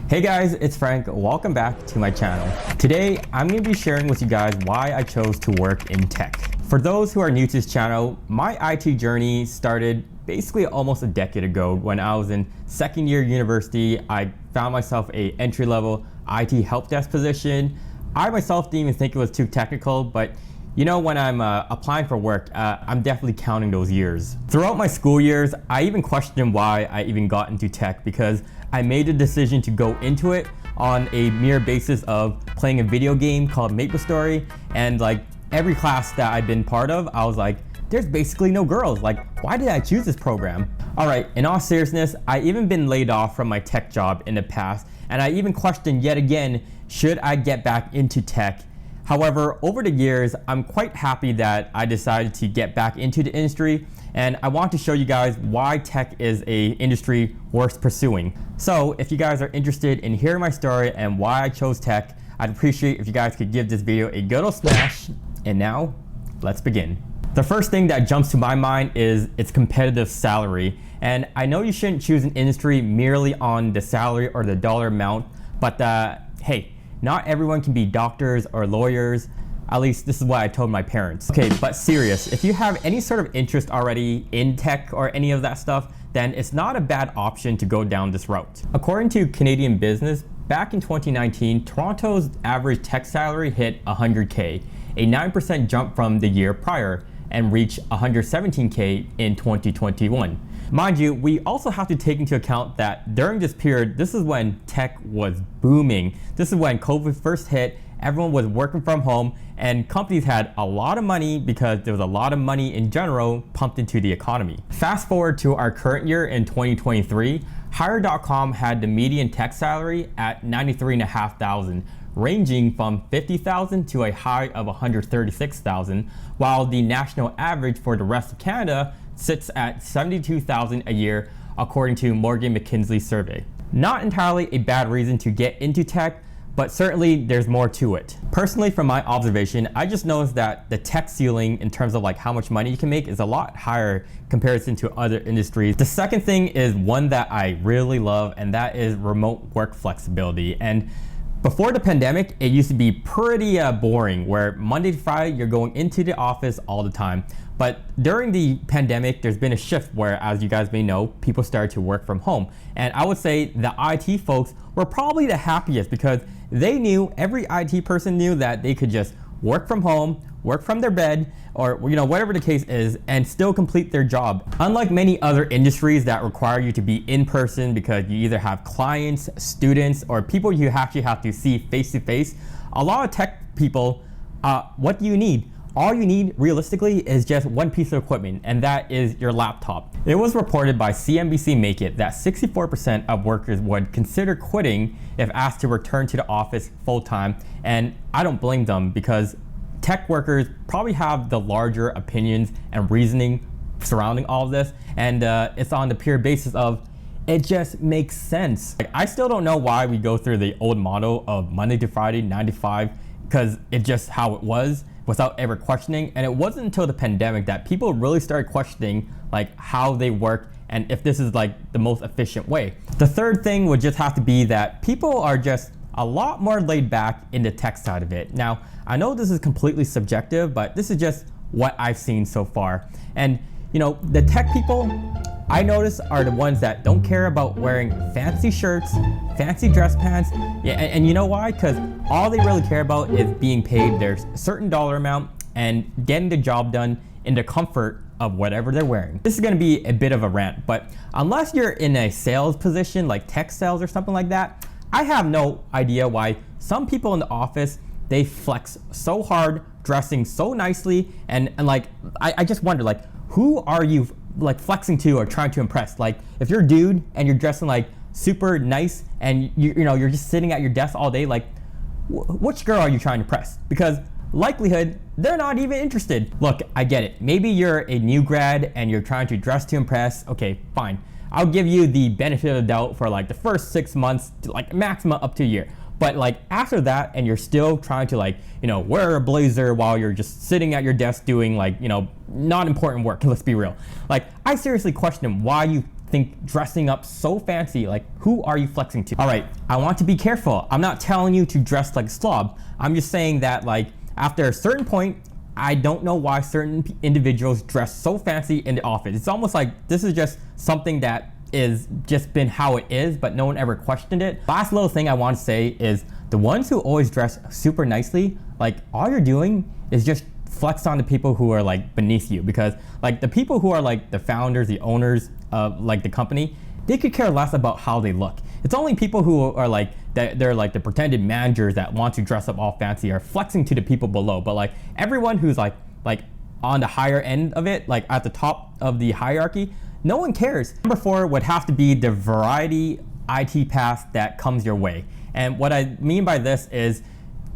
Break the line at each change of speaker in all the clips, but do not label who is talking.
Hey guys, it's Frank. Welcome back to my channel. Today, I'm going to be sharing with you guys why I chose to work in tech. For those who are new to this channel, my IT journey started basically almost a decade ago when I was in second year university. I found myself a entry-level IT help desk position. I myself didn't even think it was too technical, but you know, when I'm applying for work, I'm definitely counting those years. Throughout my school years, I even questioned why I even got into tech because I made a decision to go into it on a mere basis of playing a video game called MapleStory, and like every class that I've been part of, I was like, there's basically no girls. Like, why did I choose this program? All right, in all seriousness, I even been laid off from my tech job in the past, and I even questioned yet again, should I get back into tech? However, over the years, I'm quite happy that I decided to get back into the industry, and I want to show you guys why tech is an industry worth pursuing. So if you guys are interested in hearing my story and why I chose tech, I'd appreciate if you guys could give this video a good old smash. And now, let's begin. The first thing that jumps to my mind is its competitive salary. And I know you shouldn't choose an industry merely on the salary or the dollar amount, but hey, not everyone can be doctors or lawyers. At least this is what I told my parents. Okay, but serious, if you have any sort of interest already in tech or any of that stuff, then it's not a bad option to go down this route. According to Canadian Business, back in 2019, Toronto's average tech salary hit 100K, a 9% jump from the year prior, and reached 117K in 2021. Mind you, we also have to take into account that during this period, this is when tech was booming. This is when COVID first hit, everyone was working from home, and companies had a lot of money because there was a lot of money in general pumped into the economy. Fast forward to our current year in 2023, Hire.com had the median tech salary at $93,500, ranging from $50,000 to a high of $136,000, while the national average for the rest of Canada sits at $72,000 a year, according to Morgan McKinsey's survey. Not entirely a bad reason to get into tech, but certainly there's more to it. Personally, from my observation, I just noticed that the tech ceiling in terms of like how much money you can make is a lot higher comparison to other industries. The second thing is one that I really love, and that is remote work flexibility. And before the pandemic, it used to be pretty boring, where Monday to Friday, you're going into the office all the time. But during the pandemic, there's been a shift where, as you guys may know, people started to work from home. And I would say the IT folks were probably the happiest because they knew, every IT person knew that they could just work from home, work from their bed, or whatever the case is, and still complete their job. Unlike many other industries that require you to be in person because you either have clients, students, or people you actually have to see face to face, a lot of tech people, what do you need? All you need realistically is just one piece of equipment, and that is your laptop. It was reported by CNBC Make It that 64% of workers would consider quitting if asked to return to the office full time, and I don't blame them because tech workers probably have the larger opinions and reasoning surrounding all of this, and it's on the pure basis of it just makes sense. Like, I still don't know why we go through the old model of Monday to Friday, 9 to 5, because it's just how it was, without ever questioning. And it wasn't until the pandemic that people really started questioning like how they work and if this is like the most efficient way. The third thing would just have to be that people are just a lot more laid back in the tech side of it. Now, I know this is completely subjective, but this is just what I've seen so far. And the tech people I notice are the ones that don't care about wearing fancy shirts, fancy dress pants. Yeah, and you know why? Because all they really care about is being paid their certain dollar amount and getting the job done in the comfort of whatever they're wearing. This is gonna be a bit of a rant, but unless you're in a sales position like tech sales or something like that, I have no idea why some people in the office, they flex so hard, dressing so nicely, and like, I just wonder, like, who are you like flexing to or trying to impress? Like, if you're a dude and you're dressing like super nice and you're just sitting at your desk all day, like, which girl are you trying to impress? Because likelihood, they're not even interested. Look, I get it. Maybe you're a new grad and you're trying to dress to impress. Okay, fine. I'll give you the benefit of the doubt for like the first 6 months to like maximum up to a year. But like after that, and you're still trying to like, wear a blazer while you're just sitting at your desk doing like, not important work, let's be real. Like, I seriously question why you think dressing up so fancy, like who are you flexing to? All right, I want to be careful. I'm not telling you to dress like a slob. I'm just saying that like after a certain point, I don't know why certain individuals dress so fancy in the office. It's almost like this is just something that is just been how it is, but no one ever questioned it. Last little thing I want to say is the ones who always dress super nicely, like all you're doing is just flex on the people who are like beneath you, because like the people who are like the founders, the owners of like the company, they could care less about how they look. It's only people who are like they're like the pretended managers that want to dress up all fancy are flexing to the people below. But like everyone who's like on the higher end of it, like at the top of the hierarchy, no one cares. Number 4 would have to be the variety IT path that comes your way. And what I mean by this is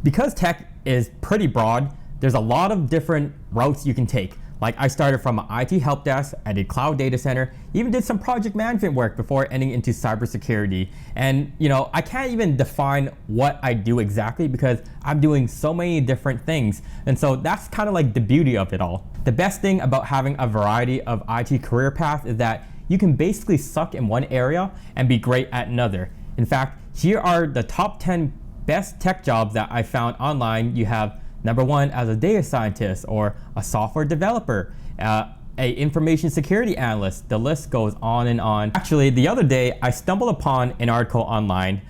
because tech is pretty broad, there's a lot of different routes you can take. Like I started from an IT help desk, I did cloud data center, even did some project management work before ending into cybersecurity. And you know, I can't even define what I do exactly because I'm doing so many different things. And so that's kind of like the beauty of it all. The best thing about having a variety of IT career paths is that you can basically suck in one area and be great at another. In fact, here are the top 10 best tech jobs that I found online. You have number 1 as a data scientist or a software developer, a information security analyst. The list goes on and on. Actually, the other day I stumbled upon an article online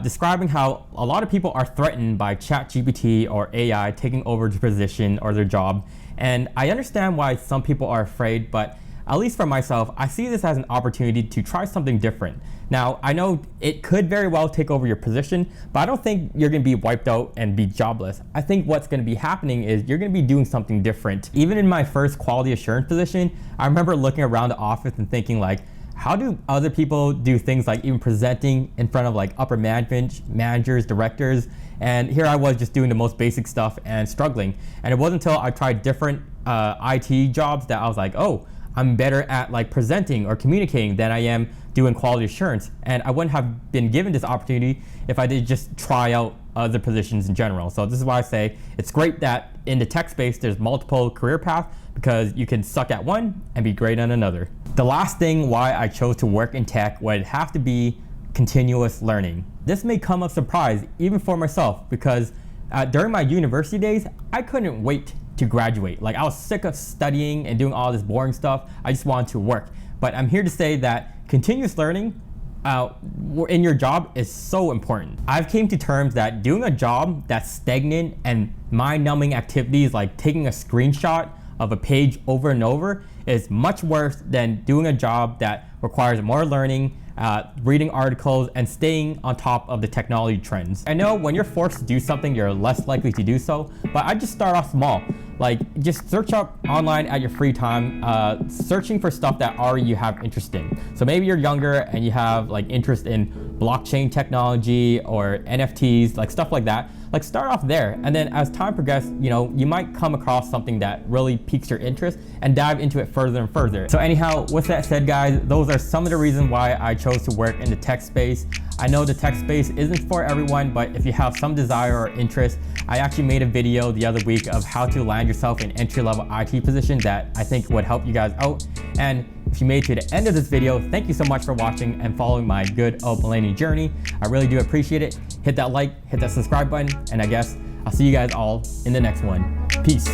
describing how a lot of people are threatened by ChatGPT or AI taking over the position or their job. And I understand why some people are afraid, but at least for myself, I see this as an opportunity to try something different. Now, I know it could very well take over your position, but I don't think you're gonna be wiped out and be jobless. I think what's gonna be happening is you're gonna be doing something different. Even in my first quality assurance position, I remember looking around the office and thinking like, how do other people do things like even presenting in front of like upper management, managers, directors? And here I was just doing the most basic stuff and struggling. And it wasn't until I tried different IT jobs that I was like, oh, I'm better at like presenting or communicating than I am doing quality assurance. And I wouldn't have been given this opportunity if I did just try out other positions in general. So this is why I say it's great that in the tech space there's multiple career paths, because you can suck at one and be great at another. The last thing why I chose to work in tech would have to be continuous learning. This may come as a surprise even for myself, because during my university days, I couldn't wait to graduate. Like I was sick of studying and doing all this boring stuff. I just wanted to work. But I'm here to say that continuous learning in your job is so important. I've came to terms that doing a job that's stagnant and mind-numbing activities like taking a screenshot of a page over and over is much worse than doing a job that requires more learning, reading articles, and staying on top of the technology trends. I know when you're forced to do something, you're less likely to do so, but I just start off small. Like just search up online at your free time, searching for stuff that already you have interest in. So maybe you're younger and you have like interest in blockchain technology or NFTs, like stuff like that. Like start off there, and then as time progresses, you know, you might come across something that really piques your interest and dive into it further and further. So anyhow, with that said guys, those are some of the reasons why I chose to work in the tech space. I know the tech space isn't for everyone, but if you have some desire or interest, I actually made a video the other week of how to land yourself in entry-level IT position that I think would help you guys out. And if you made it to the end of this video, thank you so much for watching and following my good old millennial journey. I really do appreciate it. Hit that like, hit that subscribe button, and I guess I'll see you guys all in the next one. Peace.